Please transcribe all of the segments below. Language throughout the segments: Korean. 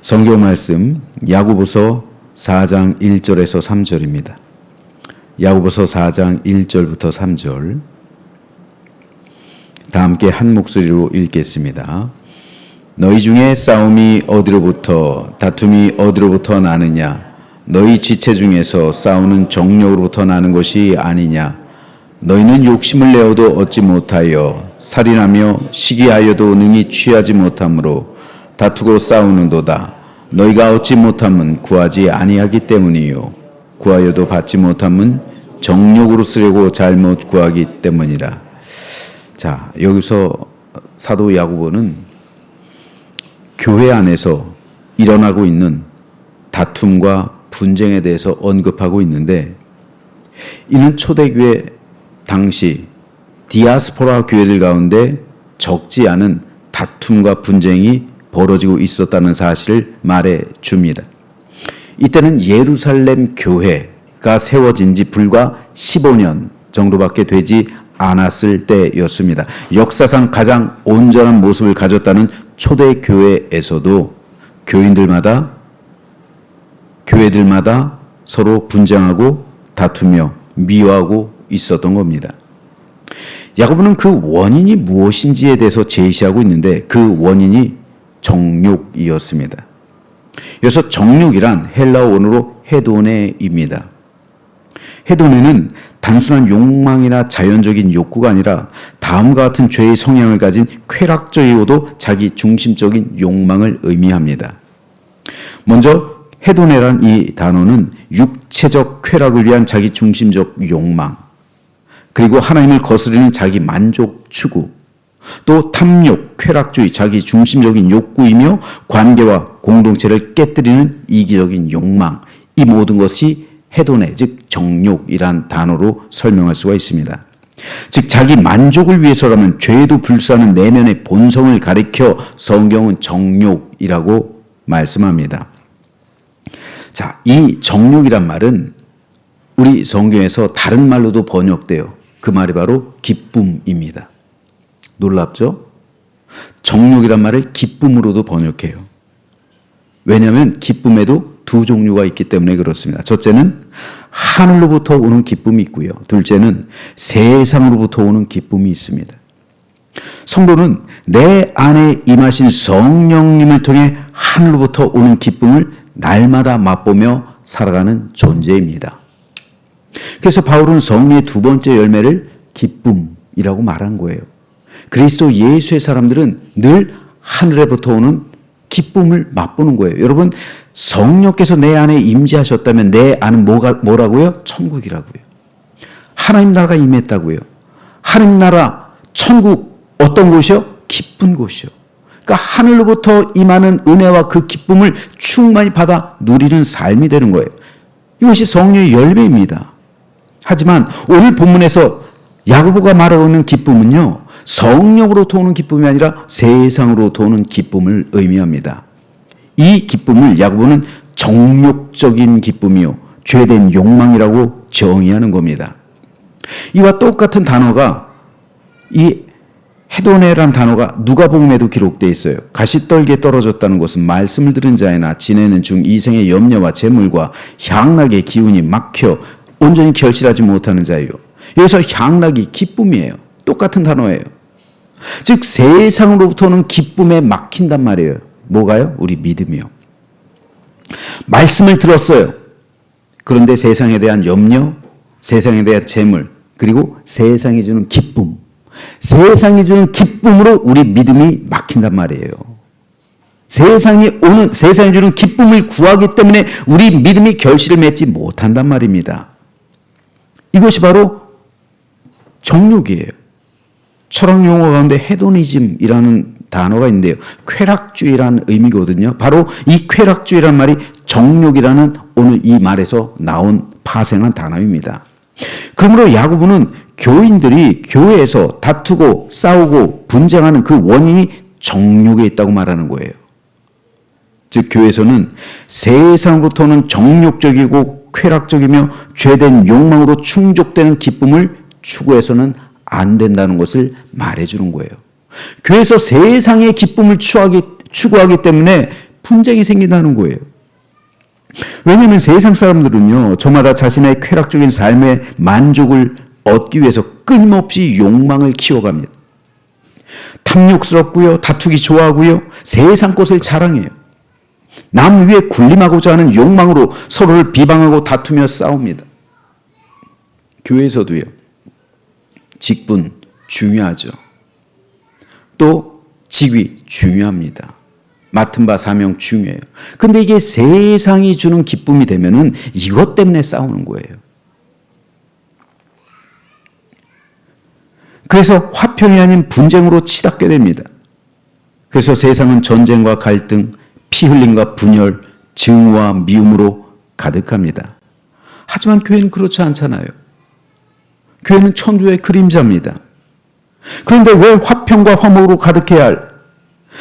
성경 말씀 야고보서 4장 1절에서 3절입니다. 야고보서 4장 1절부터 3절 다 함께 한 목소리로 읽겠습니다. 너희 중에 싸움이 어디로부터 다툼이 어디로부터 나느냐? 너희 지체 중에서 싸우는 정욕으로부터 나는 것이 아니냐? 너희는 욕심을 내어도 얻지 못하여 살인하며 시기하여도 능히 취하지 못하므로 다투고 싸우는도다. 너희가 얻지 못함은 구하지 아니하기 때문이요 구하여도 받지 못함은 정욕으로 쓰려고 잘못 구하기 때문이라. 자, 여기서 사도 야고보는 교회 안에서 일어나고 있는 다툼과 분쟁에 대해서 언급하고 있는데, 이는 초대교회 당시 디아스포라 교회들 가운데 적지 않은 다툼과 분쟁이 벌어지고 있었다는 사실을 말해 줍니다. 이때는 예루살렘 교회가 세워진 지 불과 15년 정도밖에 되지 않았을 때였습니다. 역사상 가장 온전한 모습을 가졌다는 초대교회에서도 교회들마다 서로 분쟁하고 다투며 미워하고 있었던 겁니다. 야고보는 그 원인이 무엇인지에 대해서 제시하고 있는데, 그 원인이 정욕이었습니다. 여기서 정욕이란 헬라어 원어로 헤도네입니다. 헤도네는 단순한 욕망이나 자연적인 욕구가 아니라 다음과 같은 죄의 성향을 가진 쾌락적이고도 자기 중심적인 욕망을 의미합니다. 먼저 헤도네란 이 단어는 육체적 쾌락을 위한 자기 중심적 욕망, 그리고 하나님을 거스르는 자기 만족 추구, 또 탐욕, 쾌락주의, 자기 중심적인 욕구이며 관계와 공동체를 깨뜨리는 이기적인 욕망, 이 모든 것이 헤도네, 즉 정욕이란 단어로 설명할 수가 있습니다. 즉 자기 만족을 위해서라면 죄에도 불수하는 내면의 본성을 가리켜 성경은 정욕이라고 말씀합니다. 자, 이 정욕이란 말은 우리 성경에서 다른 말로도 번역돼요. 그 말이 바로 기쁨입니다. 놀랍죠? 정욕이란 말을 기쁨으로도 번역해요. 왜냐하면 기쁨에도 두 종류가 있기 때문에 그렇습니다. 첫째는 하늘로부터 오는 기쁨이 있고요. 둘째는 세상으로부터 오는 기쁨이 있습니다. 성도는 내 안에 임하신 성령님을 통해 하늘로부터 오는 기쁨을 날마다 맛보며 살아가는 존재입니다. 그래서 바울은 성리의 두 번째 열매를 기쁨이라고 말한 거예요. 그리스도 예수의 사람들은 늘 하늘에부터 오는 기쁨을 맛보는 거예요. 여러분, 성령께서 내 안에 임재하셨다면 내 안은 뭐라고요? 천국이라고요. 하나님 나라가 임했다고요. 하나님 나라, 천국, 어떤 곳이요? 기쁜 곳이요. 그러니까 하늘로부터 임하는 은혜와 그 기쁨을 충만히 받아 누리는 삶이 되는 거예요. 이것이 성령의 열매입니다. 하지만 오늘 본문에서 야고보가 말하고 있는 기쁨은요, 성령으로부터 오는 기쁨이 아니라 세상으로부터 오는 기쁨을 의미합니다. 이 기쁨을 야고보는 정욕적인 기쁨이요, 죄된 욕망이라고 정의하는 겁니다. 이와 똑같은 단어가, 이 헤도네란 단어가 누가복음에도 기록되어 있어요. 가시떨기에 떨어졌다는 것은 말씀을 들은 자이나 지내는 중 이생의 염려와 재물과 향락의 기운이 막혀 온전히 결실하지 못하는 자예요. 여기서 향락이 기쁨이에요. 똑같은 단어예요. 즉 세상으로부터는 기쁨에 막힌단 말이에요. 뭐가요? 우리 믿음이요. 말씀을 들었어요. 그런데 세상에 대한 염려, 세상에 대한 재물, 그리고 세상이 주는 기쁨, 세상이 주는 기쁨으로 우리 믿음이 막힌단 말이에요. 세상이 주는 기쁨을 구하기 때문에 우리 믿음이 결실을 맺지 못한단 말입니다. 이것이 바로 정욕이에요. 철학 용어 가운데 헤도니즘이라는 단어가 있는데요, 쾌락주의라는 의미거든요. 바로 이 쾌락주의라는 말이 정욕이라는 오늘 이 말에서 나온 파생한 단어입니다. 그러므로 야고보는 교인들이 교회에서 다투고 싸우고 분쟁하는 그 원인이 정욕에 있다고 말하는 거예요. 즉 교회에서는 세상으로부터 오는 정욕적이고 쾌락적이며 죄된 욕망으로 충족되는 기쁨을 추구해서는 안 된다는 것을 말해주는 거예요. 교회에서 세상의 기쁨을 추구하기 때문에 분쟁이 생긴다는 거예요. 왜냐하면 세상 사람들은요, 저마다 자신의 쾌락적인 삶의 만족을 얻기 위해서 끊임없이 욕망을 키워갑니다. 탐욕스럽고요, 다투기 좋아하고요, 세상 것을 자랑해요. 남 위에 군림하고자 하는 욕망으로 서로를 비방하고 다투며 싸웁니다. 교회에서도요, 직분 중요하죠. 또 직위 중요합니다. 맡은 바 사명 중요해요. 근데 이게 세상이 주는 기쁨이 되면은 이것 때문에 싸우는 거예요. 그래서 화평이 아닌 분쟁으로 치닫게 됩니다. 그래서 세상은 전쟁과 갈등, 피 흘림과 분열, 증오와 미움으로 가득합니다. 하지만 교회는 그렇지 않잖아요. 교회는 천주의 그림자입니다. 그런데 왜 화평과 화목으로 가득해야 할,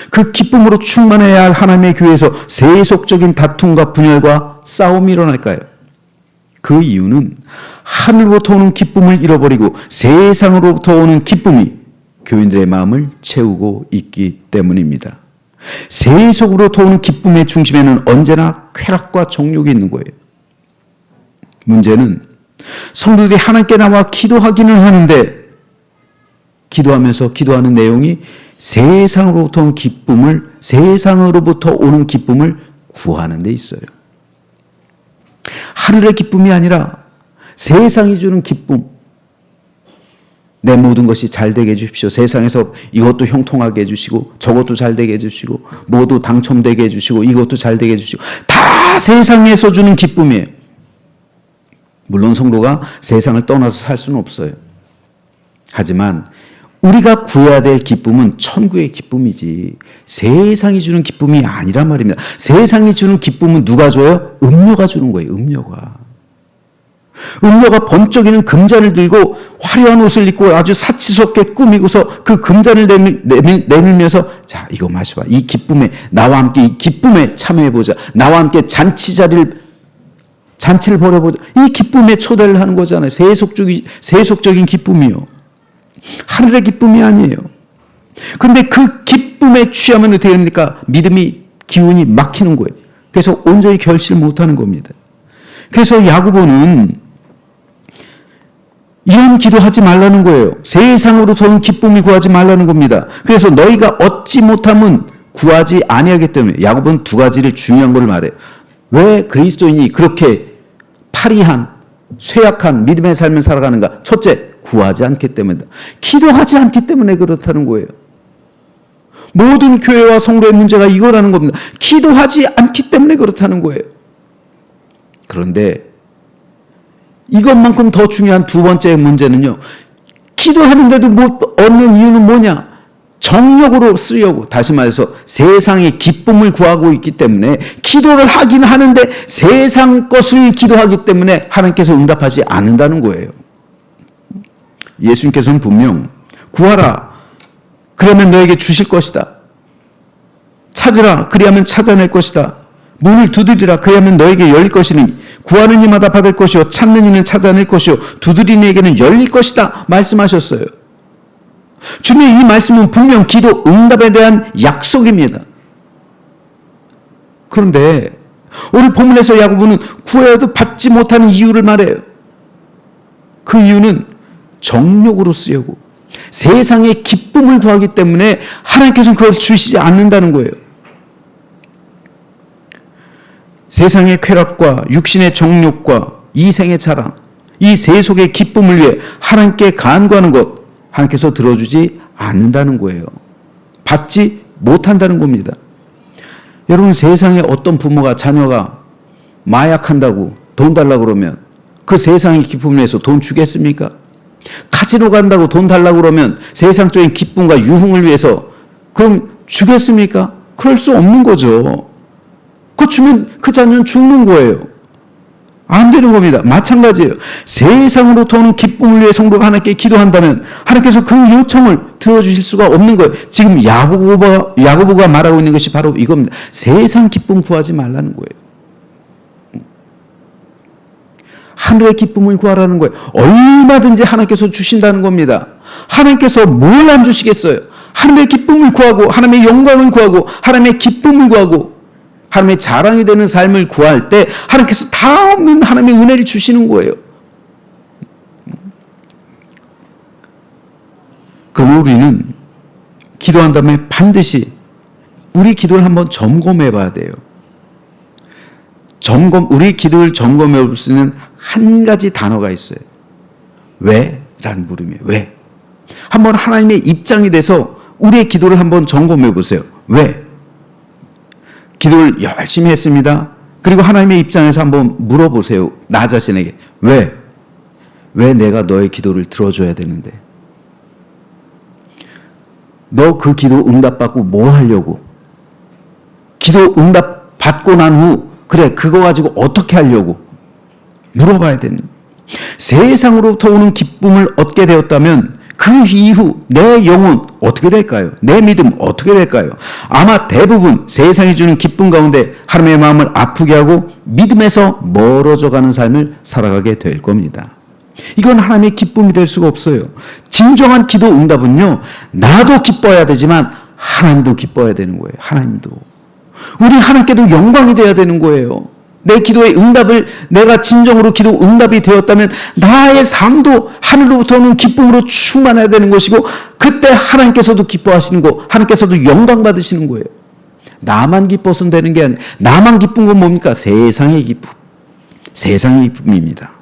그 기쁨으로 충만해야 할 하나님의 교회에서 세속적인 다툼과 분열과 싸움이 일어날까요? 그 이유는 하늘로부터 오는 기쁨을 잃어버리고 세상으로부터 오는 기쁨이 교인들의 마음을 채우고 있기 때문입니다. 세속으로부터 오는 기쁨의 중심에는 언제나 쾌락과 정욕이 있는 거예요. 문제는 성도들이 하나님께 나와 기도하기는 하는데 기도하면서 기도하는 내용이 세상으로부터 오는 기쁨을 구하는 데 있어요. 하늘의 기쁨이 아니라 세상이 주는 기쁨. 내 모든 것이 잘 되게 해주십시오. 세상에서 이것도 형통하게 해주시고 저것도 잘 되게 해주시고 모두 당첨되게 해주시고 이것도 잘 되게 해주시고 다 세상에서 주는 기쁨이에요. 물론 성도가 세상을 떠나서 살 수는 없어요. 하지만 우리가 구해야 될 기쁨은 천국의 기쁨이지 세상이 주는 기쁨이 아니란 말입니다. 세상이 주는 기쁨은 누가 줘요? 음료가 주는 거예요. 음료가 번쩍이는 금잔을 들고 화려한 옷을 입고 아주 사치스럽게 꾸미고서 그 금잔을 내밀면서 자, 이거 마셔봐. 이 기쁨에 나와 함께 이 기쁨에 참여해보자. 나와 함께 잔치를 벌여보자. 이 기쁨에 초대를 하는 거잖아요. 세속적인 기쁨이요. 하늘의 기쁨이 아니에요. 그런데 그 기쁨에 취하면 어떻게 됩니까? 믿음이 기운이 막히는 거예요. 그래서 온전히 결실을 못하는 겁니다. 그래서 야고보는 이런 기도하지 말라는 거예요. 세상으로부터 온 기쁨을 구하지 말라는 겁니다. 그래서 너희가 얻지 못함은 구하지 아니하기 때문에 야고보는 두 가지를 중요한 걸 말해요. 왜 그리스도인이 그렇게 파리한 쇠약한 믿음의 삶을 살아가는가? 첫째, 구하지 않기 때문이다. 기도하지 않기 때문에 그렇다는 거예요. 모든 교회와 성도의 문제가 이거라는 겁니다. 기도하지 않기 때문에 그렇다는 거예요. 그런데 이것만큼 더 중요한 두 번째 문제는요. 기도하는데도 못 얻는 이유는 뭐냐? 정욕으로 쓰려고, 다시 말해서 세상의 기쁨을 구하고 있기 때문에 기도를 하긴 하는데 세상 것을 기도하기 때문에 하나님께서 응답하지 않는다는 거예요. 예수님께서는 분명 구하라 그러면 너에게 주실 것이다. 찾으라 그리하면 찾아낼 것이다. 문을 두드리라 그리하면 너에게 열릴 것이니 구하는 이마다 받을 것이요 찾는 이는 찾아낼 것이요 두드리는 이에게는 열릴 것이다 말씀하셨어요. 주님의 이 말씀은 분명 기도 응답에 대한 약속입니다. 그런데 오늘 본문에서 야고보는 구해도 받지 못하는 이유를 말해요. 그 이유는 정욕으로 쓰려고 세상의 기쁨을 구하기 때문에 하나님께서는 그걸 주시지 않는다는 거예요. 세상의 쾌락과 육신의 정욕과 이생의 자랑, 이 세속의 기쁨을 위해 하나님께 간구하는 것 하나님께서 들어주지 않는다는 거예요. 받지 못한다는 겁니다. 여러분, 세상에 어떤 부모가 자녀가 마약한다고 돈 달라고 그러면 그 세상의 기쁨을 위해서 돈 주겠습니까? 카지노 간다고 돈 달라고 그러면 세상적인 기쁨과 유흥을 위해서 그럼 주겠습니까? 그럴 수 없는 거죠. 그거 주면 그 자녀는 죽는 거예요. 안 되는 겁니다. 마찬가지예요. 세상으로부터 오는 기쁨을 위해 성도가 하나님께 기도한다면 하나님께서 그 요청을 들어주실 수가 없는 거예요. 지금 야고보가 말하고 있는 것이 바로 이겁니다. 세상 기쁨 구하지 말라는 거예요. 하늘의 기쁨을 구하라는 거예요. 얼마든지 하나님께서 주신다는 겁니다. 하나님께서 뭘 안 주시겠어요? 하늘의 기쁨을 구하고 하나님의 영광을 구하고 하나님의 기쁨을 구하고 하나님의 자랑이 되는 삶을 구할 때 하나님께서 다 없는 하나님의 은혜를 주시는 거예요. 그럼 우리는 기도한 다음에 반드시 우리 기도를 한번 점검해 봐야 돼요. 우리 기도를 점검해 볼 수 있는 한 가지 단어가 있어요. 왜? 라는 물음이에요. 왜? 한번 하나님의 입장이 돼서 우리의 기도를 한번 점검해 보세요. 왜? 기도를 열심히 했습니다. 그리고 하나님의 입장에서 한번 물어보세요. 나 자신에게. 왜? 왜 내가 너의 기도를 들어줘야 되는데? 너 그 기도 응답받고 뭐 하려고? 기도 응답받고 난 후 그래 그거 가지고 어떻게 하려고? 물어봐야 되는. 세상으로부터 오는 기쁨을 얻게 되었다면 그 이후 내 영혼 어떻게 될까요? 내 믿음 어떻게 될까요? 아마 대부분 세상이 주는 기쁨 가운데 하나님의 마음을 아프게 하고 믿음에서 멀어져가는 삶을 살아가게 될 겁니다. 이건 하나님의 기쁨이 될 수가 없어요. 진정한 기도 응답은요, 나도 기뻐야 되지만 하나님도 기뻐야 되는 거예요. 하나님도. 우리 하나님께도 영광이 되어야 되는 거예요. 내 기도의 응답을 내가 진정으로 기도 응답이 되었다면 나의 삶도 하늘로부터 오는 기쁨으로 충만해야 되는 것이고, 그때 하나님께서도 기뻐하시는 거, 하나님께서도 영광 받으시는 거예요. 나만 기뻐서는 되는 게 아니라, 나만 기쁜 건 뭡니까? 세상의 기쁨. 세상의 기쁨입니다.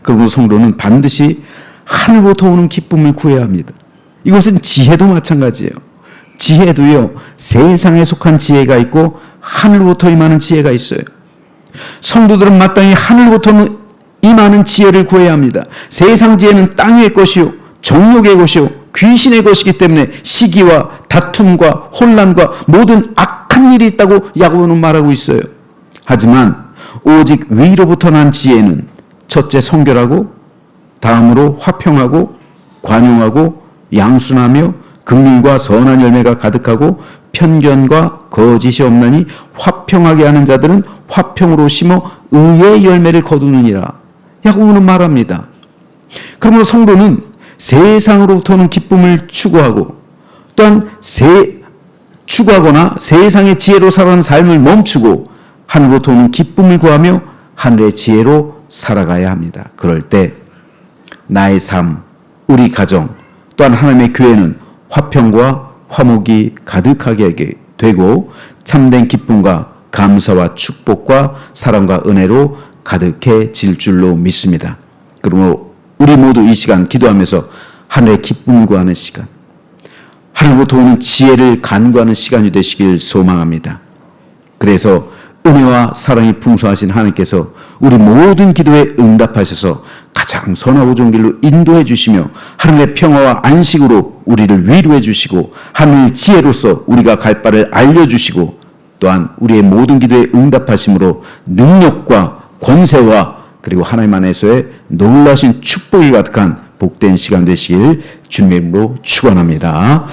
그리고 성도는 반드시 하늘로부터 오는 기쁨을 구해야 합니다. 이것은 지혜도 마찬가지예요. 지혜도요, 세상에 속한 지혜가 있고 하늘로부터 임하는 지혜가 있어요. 성도들은 마땅히 하늘로부터 임하는 지혜를 구해야 합니다. 세상 지혜는 땅의 것이요, 정욕의 것이요, 귀신의 것이기 때문에 시기와 다툼과 혼란과 모든 악한 일이 있다고 야고보는 말하고 있어요. 하지만 오직 위로부터 난 지혜는 첫째 성결하고, 다음으로 화평하고, 관용하고, 양순하며 긍휼과 선한 열매가 가득하고 편견과 거짓이 없나니 화평하게 하는 자들은 화평으로 심어 의의 열매를 거두느니라. 야고보는 말합니다. 그러므로 성도는 세상으로부터는 기쁨을 추구하고, 또한 추구하거나 세상의 지혜로 살아가는 삶을 멈추고 하늘로부터 오는 기쁨을 구하며 하늘의 지혜로 살아가야 합니다. 그럴 때 나의 삶, 우리 가정, 또한 하나님의 교회는 화평과 화목이 가득하게 되고 참된 기쁨과 감사와 축복과 사랑과 은혜로 가득해질 줄로 믿습니다. 그러므로 우리 모두 이 시간 기도하면서 하늘의 기쁨을 구하는 시간, 하늘로부터 오는 지혜를 간구하는 시간이 되시길 소망합니다. 그래서 은혜와 사랑이 풍성하신 하나님께서 우리 모든 기도에 응답하셔서 가장 선하고 좋은 길로 인도해 주시며 하늘의 평화와 안식으로 우리를 위로해 주시고 하늘 지혜로서 우리가 갈 바를 알려주시고, 또한 우리의 모든 기도에 응답하심으로 능력과 권세와 그리고 하나님 안에서의 놀라신 축복이 가득한 복된 시간 되시길 주님의 이름으로 축원합니다.